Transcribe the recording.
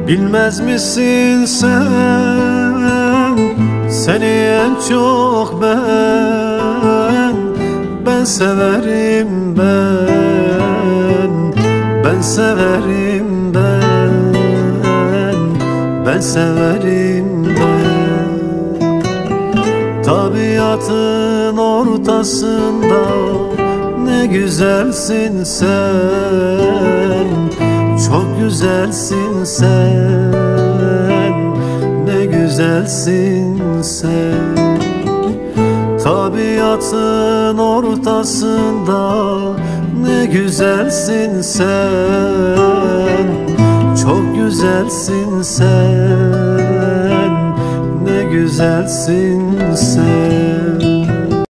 Bilmez misin sen, seni en çok ben severim ben severim ben severim ben. Tabiatın ortasında ne güzelsin sen, çok güzelsin sen, ne güzelsin sen. Tabiatın ortasında ne güzelsin sen, çok güzelsin sen, ne güzelsin sen.